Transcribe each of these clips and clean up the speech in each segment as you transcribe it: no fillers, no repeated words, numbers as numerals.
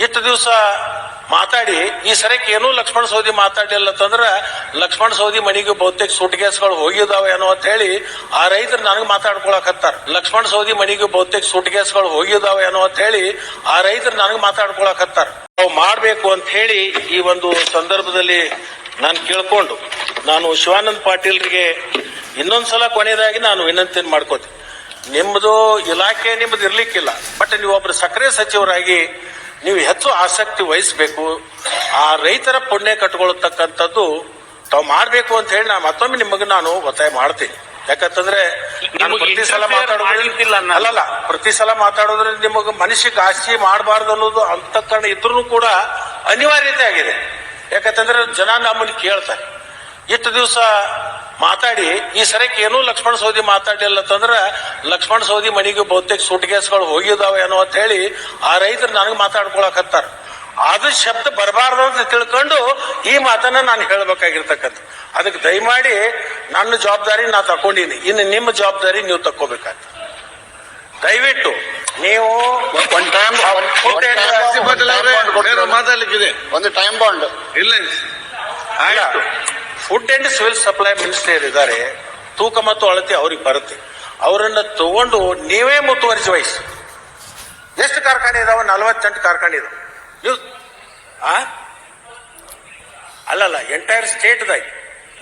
ಇಷ್ಟು ದಿವಸ ಮಾತಾಡಿ ಈ ಸರಕ್ಕೆ ಏನೂ ಲಕ್ಷ್ಮಣ ಸವದಿ ಮಾತಾಡಿಲ್ಲ ಅಂತಂದ್ರೆ ಲಕ್ಷ್ಮಣ ಸವದಿ ಮನೆಗೆ ಬಹುತೇಕ ಸೂಟ್ ಕೇಸ್ಗಳು ಹೋಗಿದಾವೆ ಏನೋ ಅಂತ ಹೇಳಿ ಆ ರೈತರು ನನಗೆ ಮಾತಾಡ್ಕೊಳಕತ್ತಾರ. ಲಕ್ಷ್ಮಣ ಸವದಿ ಮನೆಗೆ ಬಹುತೇಕ ಸೂಟ್ ಕೇಸ್ಗಳು ಹೋಗಿದಾವೆ ಏನೋ ಅಂತ ಹೇಳಿ ಆ ರೈತರು ನನಗೆ ಮಾತಾಡ್ಕೊಳಕತ್ತಾರ. ನಾವು ಮಾಡ್ಬೇಕು ಅಂತ ಹೇಳಿ ಈ ಒಂದು ಸಂದರ್ಭದಲ್ಲಿ ನಾನು ಕೇಳ್ಕೊಂಡು ನಾನು ಶಿವಾನಂದ ಪಾಟೀಲ್ರಿಗೆ ಇನ್ನೊಂದ್ಸಲ ಕೊನೆಯದಾಗಿ ನಾನು ವಿನಂತಿಯನ್ನು ಮಾಡ್ಕೋತೀನಿ. ನಿಮ್ಮದು ಇಲಾಖೆ ನಿಮ್ಮದು ಇರ್ಲಿಕ್ಕಿಲ್ಲ, ಬಟ್ ನೀವು ಒಬ್ಬರು ಸಕ್ಕರೆ ಸಚಿವರಾಗಿ ನೀವು ಹೆಚ್ಚು ಆಸಕ್ತಿ ವಹಿಸಬೇಕು. ಆ ರೈತರ ಪುಣ್ಯ ಕಟ್ಕೊಳ್ತಕ್ಕಂಥದ್ದು ತಾವು ಮಾಡಬೇಕು ಅಂತ ಹೇಳಿ ನಾನು ಮತ್ತೊಮ್ಮೆ ನಿಮಗೆ ನಾನು ಒತ್ತಾಯ ಮಾಡ್ತೀನಿ. ಯಾಕಂತಂದ್ರೆ ನಾನು ಪ್ರತಿ ಸಲ ಅಲ್ಲಲ್ಲ ಪ್ರತಿ ಸಲ ಮಾತಾಡೋದ್ರಿಂದ ನಿಮಗೆ ಮನುಷ್ಯಕ್ಕೆ ಆಸ್ತಿ ಮಾಡಬಾರ್ದು ಅನ್ನೋದು ಅಂತಃಕರಣ ಇದ್ರೂ ಕೂಡ ಅನಿವಾರ್ಯತೆ ಆಗಿದೆ. ಯಾಕಂತಂದ್ರೆ ಜನ ನಮ್ಮನ್ನು ಕೇಳ್ತಾರೆ. ಇಷ್ಟು ದಿವಸ ಮಾತಾಡಿ ಈ ಸರಕ್ಕೆ ಏನೂ ಲಕ್ಷ್ಮಣ ಸವದಿ ಮಾತಾಡಿಲ್ಲ ಅಂತಂದ್ರೆ ಲಕ್ಷ್ಮಣ ಸವದಿ ಮನೆಗೆ ಬಹುತೇಕ ಸೂಟ್ ಕೇಸ್ಗಳು ಹೋಗಿದಾವೆ ಏನೋ ಅಂತ ಹೇಳಿ ಆ ರೈತರು ನನಗೆ ಮಾತಾಡ್ಕೊಳಕತ್ತಾರ. ಅದು ಶಬ್ದ ಬರಬಾರ್ದು ಅಂತ ತಿಳ್ಕೊಂಡು ಈ ಮಾತನ್ನ ನಾನು ಹೇಳ್ಬೇಕಾಗಿರ್ತಕ್ಕಂಥ. ಅದಕ್ಕೆ ದಯಮಾಡಿ ನನ್ನ ಜವಾಬ್ದಾರಿ ನಾ ತಕೊಂಡಿನಿ, ಇನ್ನು ನಿಮ್ಮ ಜವಾಬ್ದಾರಿ ನೀವು ತಕ್ಕೋಬೇಕಾಗ್ತದೆ. ದಯವಿಟ್ಟು ನೀವು ಮಾತಾಡ್ಲಿಕ್ಕಿದೆ ಒಂದು ಟೈಮ್ ಬಾಂಡ್ ಇಲ್ಲ. ಆಯ್ತು, food and civil supply minister ಇದ್ದಾರೆ, ತೂಕ ಮತ್ತು ಅಳತೆ ಅವ್ರಿಗೆ ಬರುತ್ತೆ. ಅವರನ್ನ ತಗೊಂಡು ನೀವೇ ಮುತುವರ್ಜಿ ವಹಿಸಿ. ಎಷ್ಟು ಕಾರ್ಖಾನೆ ಇದಾವೆ? 48 ಕಾರ್ಖಾನೆ ಇದಾವೆ. ನೀವು ಅಲ್ಲಲ್ಲ ಎಂಟೈರ್ ಸ್ಟೇಟ್ದಾಗಿ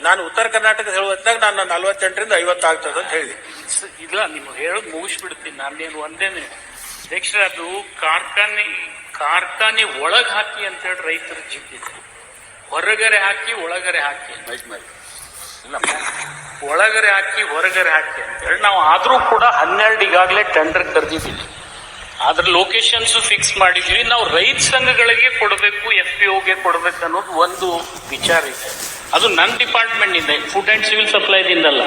ನಾನು ಉತ್ತರ ಕರ್ನಾಟಕ ಹೇಳುವಾಗ ನಾನು 48ರಿಂದ 50 ಆಗ್ತದೆ ಅಂತ ಹೇಳಿದೆ. ಇಲ್ಲ, ನಿಮ್ಗೆ ಹೇಳೋದು ಮುಗಿಸ್ಬಿಡ್ತೀನಿ. ನಾನೇನು ಒಂದೇನೆ ಅಧ್ಯಕ್ಷರ, ಅದು ಕಾರ್ಖಾನೆ ಒಳಗ್ ಹಾಕಿ ಅಂತ ಹೇಳಿ ರೈತರ ಜಿದ್ದಿದೆ. ಹೊರಗರೆ ಹಾಕಿ ಒಳಗರೆ ಹಾಕಿ ಇಲ್ಲ, ಒಳಗರೆ ಹಾಕಿ ಹೊರಗರೆ ಹಾಕಿ ಅಂತ ಹೇಳಿ ನಾವು ಆದ್ರೂ ಕೂಡ 12 ಈಗಾಗಲೇ ಟೆಂಡರ್ ಕರೆದಿದ್ದೀವಿ. ಅದ್ರ ಲೊಕೇಶನ್ಸ್ ಫಿಕ್ಸ್ ಮಾಡಿದೀವಿ. ನಾವು ರೈತ ಸಂಘಗಳಿಗೆ ಕೊಡಬೇಕು, FPOಗೆ ಕೊಡಬೇಕು ಅನ್ನೋದು ಒಂದು ವಿಚಾರ ಇದೆ. ಅದು ನನ್ನ ಡಿಪಾರ್ಟ್ಮೆಂಟ್ ಇಂದ, ಫುಡ್ ಅಂಡ್ ಸಿವಿಲ್ ಸಪ್ಲೈದಿಂದಲ್ಲ,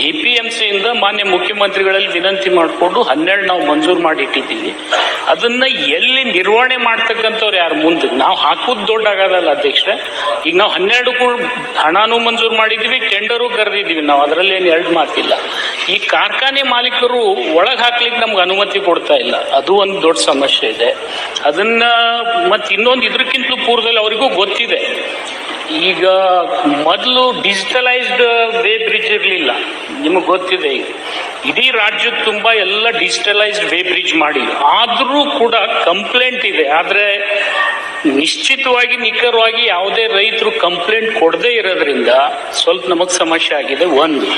APMC ಇಂದ ಮಾನ್ಯ ಮುಖ್ಯಮಂತ್ರಿಗಳಲ್ಲಿ ವಿನಂತಿ ಮಾಡಿಕೊಂಡು 12 ನಾವು ಮಂಜೂರು ಮಾಡಿ ಇಟ್ಟಿದ್ದೀವಿ. ಅದನ್ನ ಎಲ್ಲಿ ನಿರ್ವಹಣೆ ಮಾಡ್ತಕ್ಕಂಥವ್ರು ಯಾರು ಮುಂದೆ ನಾವು ಹಾಕುದು ದೊಡ್ಡ ಆಗೋದಲ್ಲ ಅಧ್ಯಕ್ಷರೇ. ಈಗ ನಾವು 12 ಹಣನೂ ಮಂಜೂರು ಮಾಡಿದೀವಿ, ಟೆಂಡರು ಕರೆದಿದ್ದೀವಿ ನಾವು, ಅದರಲ್ಲಿ ಏನು ಎರಡು ಮಾತಿಲ್ಲ. ಈ ಕಾರ್ಖಾನೆ ಮಾಲೀಕರು ಒಳಗೆ ಹಾಕ್ಲಿಕ್ಕೆ ನಮ್ಗೆ ಅನುಮತಿ ಕೊಡ್ತಾ ಇಲ್ಲ, ಅದು ಒಂದು ದೊಡ್ಡ ಸಮಸ್ಯೆ ಇದೆ. ಅದನ್ನ ಮತ್ತೆ ಇನ್ನೊಂದು ಇದಕ್ಕಿಂತಲೂ ಪೂರ್ವದಲ್ಲಿ ಅವರಿಗೂ ಗೊತ್ತಿದೆ. ಈಗ ಮೊದಲು ಡಿಜಿಟಲೈಸ್ಡ್ ವೇ ಬ್ರಿಡ್ಜ್ ಇರಲಿಲ್ಲ, ನಿಮಗೆ ಗೊತ್ತಿದೆ. ಈಗ ಇಡೀ ರಾಜ್ಯದ ತುಂಬಾ ಎಲ್ಲ ಡಿಜಿಟಲೈಸ್ಡ್ ವೇ ಬ್ರಿಡ್ಜ್ ಮಾಡಿ, ಆದ್ರೂ ಕೂಡ ಕಂಪ್ಲೇಂಟ್ ಇದೆ. ಆದ್ರೆ ನಿಶ್ಚಿತವಾಗಿ ನಿಖರವಾಗಿ ಯಾವುದೇ ರೈತರು ಕಂಪ್ಲೇಂಟ್ ಕೊಡದೇ ಇರೋದ್ರಿಂದ ಸ್ವಲ್ಪ ನಮಗ್ ಸಮಸ್ಯೆ ಆಗಿದೆ. ಒಂದು,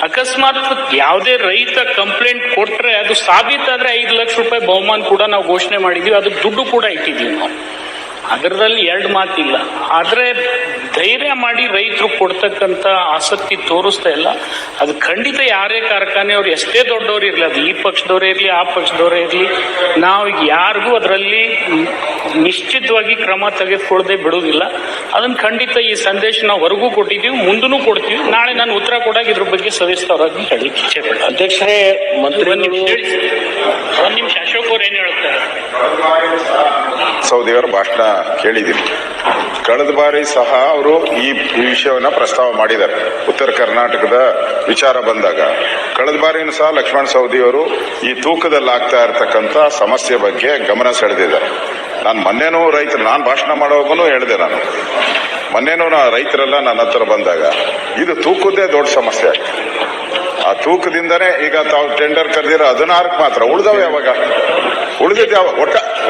ಅಕಸ್ಮಾತ್ ಯಾವುದೇ ರೈತ ಕಂಪ್ಲೇಂಟ್ ಕೊಟ್ರೆ ಅದು ಸಾಬೀತಾದ್ರೆ 5 ಲಕ್ಷ ರೂಪಾಯಿ ಬಹುಮಾನ ಕೂಡ ನಾವು ಘೋಷಣೆ ಮಾಡಿದೀವಿ. ಅದು ದುಡ್ಡು ಕೂಡ ಇಟ್ಟಿದ್ದೀವಿ ನಾವು, ಅದರಲ್ಲಿ ಎರಡು ಮಾತಿಲ್ಲ. ಆದ್ರೆ ಧೈರ್ಯ ಮಾಡಿ ರೈತರು ಕೊಡ್ತಕ್ಕಂತ ಆಸಕ್ತಿ ತೋರಿಸ್ತಾ ಇಲ್ಲ. ಅದು ಖಂಡಿತ ಯಾರೇ ಕಾರ್ಖಾನೆಯವ್ರು ಎಷ್ಟೇ ದೊಡ್ಡವ್ರು ಇರಲಿ, ಅದು ಈ ಪಕ್ಷದವರೇ ಇರಲಿ ಆ ಪಕ್ಷದವರೇ ಇರಲಿ, ನಾವು ಯಾರಿಗೂ ಅದರಲ್ಲಿ ನಿಶ್ಚಿತವಾಗಿ ಕ್ರಮ ತೆಗೆದುಕೊಳ್ಳದೆ ಬಿಡುವುದಿಲ್ಲ. ಅದನ್ನ ಖಂಡಿತ ಈ ಸಂದೇಶ ನಾವು ಹೊರಗೂ ಕೊಟ್ಟಿದ್ದೀವಿ, ಮುಂದೂ ಕೊಡ್ತೀವಿ. ನಾಳೆ ನಾನು ಉತ್ತರ ಕೊಡಾಗ ಇದ್ರ ಬಗ್ಗೆ ಸವಿಸ್ತಾರವಾಗಿ ಹೇಳಲಿಕ್ಕೆ ಇಚ್ಛೆ ಪಡ. ಅಧ್ಯಕ್ಷರೇ, ಮಂತ್ರಿ ಒಂದ್ ನಿಮಿಷ, ಅಶೋಕ್ ಅವ್ರು ಏನ್ ಹೇಳ್ತಾರೆ? ಸೌದಿಯವರ ಭಾಷಣ ಕೇಳಿದ್ದೀನಿ. ಕಳೆದ ಬಾರಿ ಸಹ ಅವರು ಈ ವಿಷಯವನ್ನ ಪ್ರಸ್ತಾವ ಮಾಡಿದ್ದಾರೆ. ಉತ್ತರ ಕರ್ನಾಟಕದ ವಿಚಾರ ಬಂದಾಗ ಕಳೆದ ಬಾರಿನೂ ಸಹ ಲಕ್ಷ್ಮಣ ಸವದಿಯವರು ಈ ತೂಕದಲ್ಲಿ ಆಗ್ತಾ ಇರತಕ್ಕಂತ ಸಮಸ್ಯೆ ಬಗ್ಗೆ ಗಮನ ಸೆಳೆದಿದ್ದಾರೆ. ನಾನು ಮೊನ್ನೆನೂ ನಾನು ಭಾಷಣ ಮಾಡುವಾಗೂ ಹೇಳಿದೆ. ನಾನು ಮೊನ್ನೆನೂ ರೈತರೆಲ್ಲ ನನ್ನ ಹತ್ರ ಬಂದಾಗ ಇದು ತೂಕದ್ದೇ ದೊಡ್ಡ ಸಮಸ್ಯೆ ಆಗಿದೆ. ಆ ತೂಕದಿಂದನೇ ಈಗ ತಾವು ಟೆಂಡರ್ ಕರೆದಿರೋ 16 ಮಾತ್ರ ಉಳಿದವ. ಯಾವಾಗ ಉಳಿದಿದ್ದ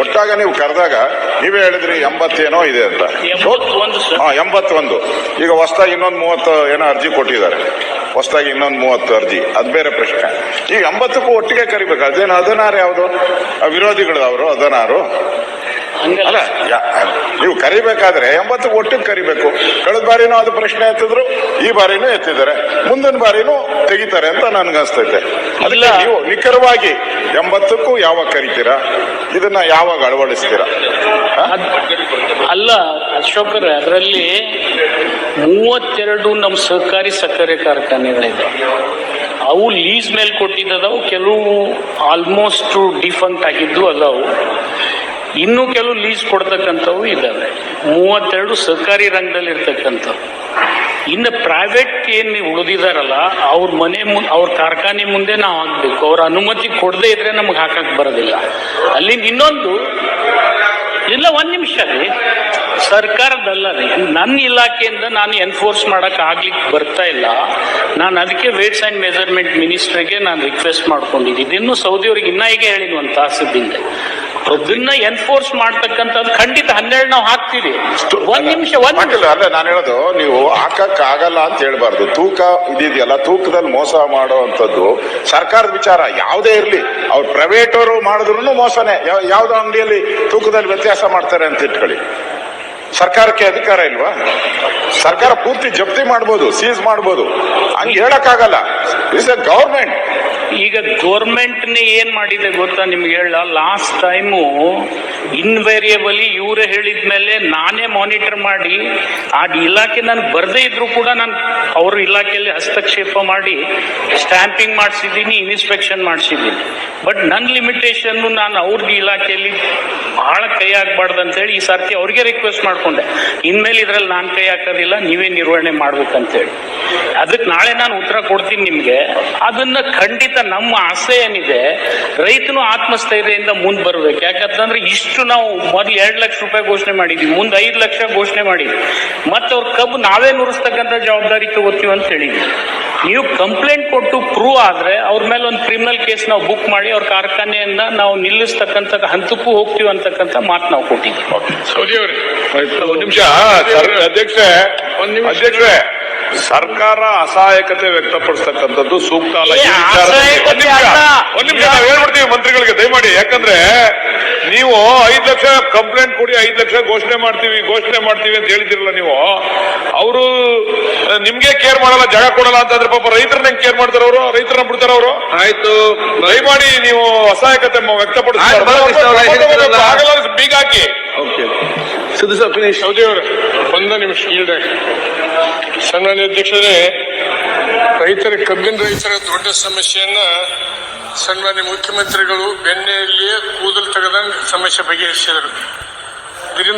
ಒಟ್ಟಾಗ ನೀವು ಕರೆದಾಗ ನೀವೇ ಹೇಳಿದ್ರಿ 80 ಏನೋ ಇದೆ ಅಂತ. 81. ಈಗ ಹೊಸದಾಗಿ ಇನ್ನೊಂದು 30 ಏನೋ ಅರ್ಜಿ ಕೊಟ್ಟಿದ್ದಾರೆ. ಹೊಸದಾಗಿ ಇನ್ನೊಂದು 30 ಅರ್ಜಿ, ಅದು ಬೇರೆ ಪ್ರಶ್ನೆ. ಈಗ 80ಕ್ಕೂ ಒಟ್ಟಿಗೆ ಕರಿಬೇಕು. ಅದೇನು 16 ಯಾವುದು ವಿರೋಧಿಗಳು ಅವರು 16 ಅಲ್ಲ. ನೀವು ಕರಿಬೇಕಾದ್ರೆ 80 ಒಟ್ಟಿಗೆ ಕರಿಬೇಕು. ಕಳೆದ ಬಾರಿನೂ ಅದು ಪ್ರಶ್ನೆ ಎತ್ತಿದ್ರು, ಈ ಬಾರಿನೂ ಎತ್ತಿದ್ದಾರೆ, ಮುಂದಿನ ಬಾರಿನೂ ತೆಗಿತಾರೆ ಅಂತ ನನ್ಗನ್ಸ್ತೈತೆ. ಅದಕ್ಕೆ ನೀವು ನಿಖರವಾಗಿ 80ಕ್ಕೂ ಯಾವಾಗ ಕರಿತೀರಾ, ಇದನ್ನ ಯಾವಾಗ ಅಳವಡಿಸ್ತೀರಾ? ಅಲ್ಲ ಅಶೋಕರೇ, ಅದರಲ್ಲಿ 32 ನಮ್ಮ ಸಹಕಾರಿ ಸಕ್ಕರೆ ಕಾರ್ಖಾನೆಗಳಿದೆ. ಅವು ಲೀಸ್ ಮೇಲೆ ಕೊಟ್ಟಿದ್ದವು, ಕೆಲವು ಆಲ್ಮೋಸ್ಟ್ ಡಿಫಂಕ್ಟ್ ಆಗಿದ್ದು ಅದಾವು, ಇನ್ನು ಕೆಲವು ಲೀಸ್ ಕೊಡ್ತಕ್ಕಂಥವು ಇದಾವೆ. 32 ಸಹಕಾರಿ ರಂಗದಲ್ಲಿ ಇರ್ತಕ್ಕಂಥವು. ಇನ್ನು ಪ್ರೈವೇಟ್ ಏನ್ ಉಳಿದಿದಾರಲ್ಲ, ಅವ್ರ ಮನೆ ಅವ್ರ ಕಾರ್ಖಾನೆ ಮುಂದೆ ನಾವು ಹಾಕ್ಬೇಕು. ಅವ್ರ ಅನುಮತಿ ಕೊಡದೇ ಇದ್ರೆ ನಮ್ಗೆ ಹಾಕಕ್ ಬರೋದಿಲ್ಲ. ಅಲ್ಲಿ ಇನ್ನೊಂದು ಇಲ್ಲ, ಸರ್ಕಾರದಲ್ಲ ರೀ, ನನ್ನ ಇಲಾಖೆಯಿಂದ ನಾನು ಎನ್ಫೋರ್ಸ್ ಮಾಡಕ್ ಆಗ್ಲಿಕ್ಕೆ ಬರ್ತಾ ಇಲ್ಲ. ನಾನು ಅದಕ್ಕೆ ವೇಟ್ಸ್ ಅಂಡ್ ಮೆಜರ್ಮೆಂಟ್ ಮಿನಿಸ್ಟರ್ಗೆ ನಾನು ರಿಕ್ವೆಸ್ಟ್ ಮಾಡ್ಕೊಂಡಿದ್ದೀನಿ. ಇನ್ನು ಸೌದಿ ಅವ್ರಿಗೆ ಇನ್ನ ಈಗ ಹೇಳಿದ್ವಿ ಒಂದು ತಾಸದಿಂದ ಅದನ್ನ ಎನ್ಫೋರ್ಸ್ ಮಾಡ್ತಕ್ಕಂಥದ್ದು ಖಂಡಿತ 12 ನಾವು ಹಾಕ್ತೀವಿ. ಒಂದ್ ನಿಮಿಷ ಅಲ್ಲ ನಾನು ಹೇಳೋದು, ನೀವು ಹಾಕಕ್ ಆಗಲ್ಲ ಅಂತ ಹೇಳ್ಬಾರ್ದು. ತೂಕ ಇದೆಯಲ್ಲ, ತೂಕದಲ್ಲಿ ಮೋಸ ಮಾಡುವಂತದ್ದು ಸರ್ಕಾರದ ವಿಚಾರ ಯಾವುದೇ ಇರ್ಲಿ. ಅವ್ರು ಪ್ರೈವೇಟ್ ಅವರು ಮಾಡಿದ್ರು ಮೋಸನೇ. ಯಾವ್ದೋ ಅಂಗಡಿಯಲ್ಲಿ ತೂಕದಲ್ಲಿ ವ್ಯತ್ಯಾಸ ಮಾಡ್ತಾರೆ ಅಂತ ಇಟ್ಕೊಳ್ಳಿ, ಸರ್ಕಾರಕ್ಕೆ ಅಧಿಕಾರ ಇಲ್ವಾ? ಸರ್ಕಾರ ಪೂರ್ತಿ ಜಪ್ತಿ ಮಾಡ್ಬೋದು, ಸೀಸ್ ಮಾಡ್ಬೋದು, ಹಂಗೆ ಹೇಳಕ್ಕಾಗಲ್ಲ. It's A government. ಈಗ ಗೌರ್ಮೆಂಟ್ನೇ ಏನ್ ಮಾಡಿದೆ ಗೊತ್ತಾ ನಿಮ್ಗೆ ಹೇಳ, ಲಾಸ್ಟ್ ಟೈಮು ಇನ್ವೇರಿಯಬಲಿ ಇವರೇ ಹೇಳಿದ್ಮೇಲೆ ನಾನೇ ಮಾನಿಟರ್ ಮಾಡಿ ಆ ಇಲಾಖೆ ನನ್ಗೆ ಬರದೇ ಇದ್ರು ಕೂಡ ನಾನು ಅವ್ರ ಇಲಾಖೆಯಲ್ಲಿ ಹಸ್ತಕ್ಷೇಪ ಮಾಡಿ ಸ್ಟ್ಯಾಂಪಿಂಗ್ ಮಾಡಿಸಿದ್ದೀನಿ, ಇನ್ಸ್ಪೆಕ್ಷನ್ ಮಾಡಿಸಿದ್ದೀನಿ. ಬಟ್ ನನ್ನ ಲಿಮಿಟೇಷನ್ ನಾನು ಅವ್ರ ಇಲಾಖೆಯಲ್ಲಿ ಬಹಳ ಕೈ ಹಾಕ್ಬಾರ್ದು ಅಂತ ಹೇಳಿ ಈ ಸರ್ತಿ ಅವ್ರಿಗೆ ರಿಕ್ವೆಸ್ಟ್ ಮಾಡ್ಕೊಂಡೆ. ಇನ್ಮೇಲೆ ಇದ್ರಲ್ಲಿ ನಾನು ಕೈ ಹಾಕೋದಿಲ್ಲ, ನೀವೇ ನಿರ್ವಹಣೆ ಮಾಡ್ಬೇಕಂತೇಳಿ. ಅದಕ್ಕೆ ನಾಳೆ ನಾನು ಉತ್ತರ ಕೊಡ್ತೀನಿ ನಿಮ್ಗೆ. ಅದನ್ನ ಖಂಡಿತ ನಮ್ಮ ಆಸೆ ಏನಿದೆ, ರೈತನು ಆತ್ಮಸ್ಥೈರ್ಯದಿಂದ ಮುಂದೆ ಬರ್ಬೇಕು. ಯಾಕಂತಂದ್ರೆ ಇಷ್ಟು ನಾವು ಮೊದ್ಲು 2 ಲಕ್ಷ ರೂಪಾಯಿ ಘೋಷಣೆ ಮಾಡಿದ್ವಿ, ಮುಂದೆ 5 ಲಕ್ಷ ಘೋಷಣೆ ಮಾಡಿದ್ವಿ, ಮತ್ತೆ ಅವ್ರ ಕಬ್ಬು ನಾವೇ ನುರಿಸ್ತಕ್ಕಂಥ ಜವಾಬ್ದಾರಿ ತಗೋತೀವಿ ಅಂತ ಹೇಳಿದ್ವಿ. ನೀವು ಕಂಪ್ಲೇಂಟ್ ಕೊಟ್ಟು ಪ್ರೂವ್ ಆದ್ರೆ ಅವ್ರ ಮೇಲೆ ಒಂದು ಕ್ರಿಮಿನಲ್ ಕೇಸ್ ನಾವು ಬುಕ್ ಮಾಡಿ ಅವ್ರ ಕಾರ್ಖಾನೆಯನ್ನ ನಾವು ನಿಲ್ಲಿಸ್ತಕ್ಕಂಥ ಹಂತಕ್ಕೂ ಹೋಗ್ತೀವಿ ಅಂತಕ್ಕಂಥ ಮಾತು ನಾವು ಕೊಟ್ಟಿದ್ವಿ. ಸೌದಿ ಅವರೇ ಒಂದು ನಿಮಿಷ. ಅಧ್ಯಕ್ಷರೇ ಸರ್ಕಾರ ಅಸಹಾಯಕತೆ ವ್ಯಕ್ತಪಡಿಸ್ತಕ್ಕಂಥದ್ದು ಸೂಕ್ತ ಅಲ್ಲ. ಒಂದ್ ನಿಮಿಷ ನಾವು ಹೇಳ್ಬಿಡ್ತೀವಿ ಮಂತ್ರಿಗಳಿಗೆ, ದಯಮಾಡಿ. ಯಾಕಂದ್ರೆ ನೀವು 5 ಲಕ್ಷ ಕಂಪ್ಲೇಂಟ್ ಕೊಡಿ, 5 ಲಕ್ಷ ಘೋಷಣೆ ಮಾಡ್ತೀವಿ ಅಂತ ಹೇಳಿದಿರಲ್ಲ ನೀವು. ಅವರು ನಿಮ್ಗೆ ಕೇರ್ ಮಾಡಲ್ಲ, ಜಾಗ ಕೊಡಲ್ಲ ಅಂತಂದ್ರೆ ಪಾಪ ರೈತರನ್ನ ಹೆಂಗ್ ಕೇರ್ ಮಾಡ್ತಾರ ಅವರು? ರೈತರನ್ನ ಬಿಡ್ತಾರ ಅವರು? ಆಯ್ತು, ದಯಮಾಡಿ ನೀವು ಅಸಹಾಯಕತೆ ವ್ಯಕ್ತಪಡಿಸ್ತಾರೆ, ಬೀಗ ಹಾಕಿ. ಸೌದಿ ಅವರು ಒಂದು ನಿಮಿಷ ಈಲ್ಡೆ. ಸನ್ಮಾನ್ಯ ಅಧ್ಯಕ್ಷರೇ, ಕಬ್ಬಿನ ರೈತರ ದೊಡ್ಡ ಸಮಸ್ಯೆಯನ್ನ ಸನ್ಮಾನ್ಯ ಮುಖ್ಯಮಂತ್ರಿಗಳು ಬೆಣ್ಣೆಯಲ್ಲಿ ಕೂದಲು ತೆಗೆದಂಗೆ ಸಮಸ್ಯೆ ಬಗೆಹರಿಸಿದರು. ಇದರಿಂದ